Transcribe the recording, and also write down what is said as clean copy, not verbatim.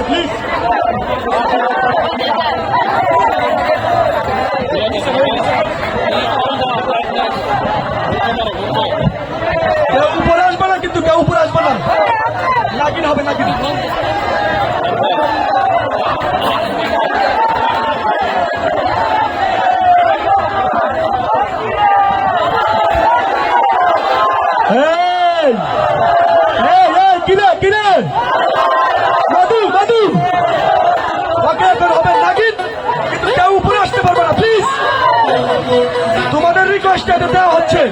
Please. কেউ উপরে আসবে না, কিন্তু কেউ উপরে আসবে না, নাগিন হবে নাগিন। কিনে মধু মধু ওকে এখন হবে নাগিন, কিন্তু কেউ উপরে আসতে পারবে না, প্লিজ। তোমাদের রিকোয়েস্ট এটা দেওয়া হচ্ছে।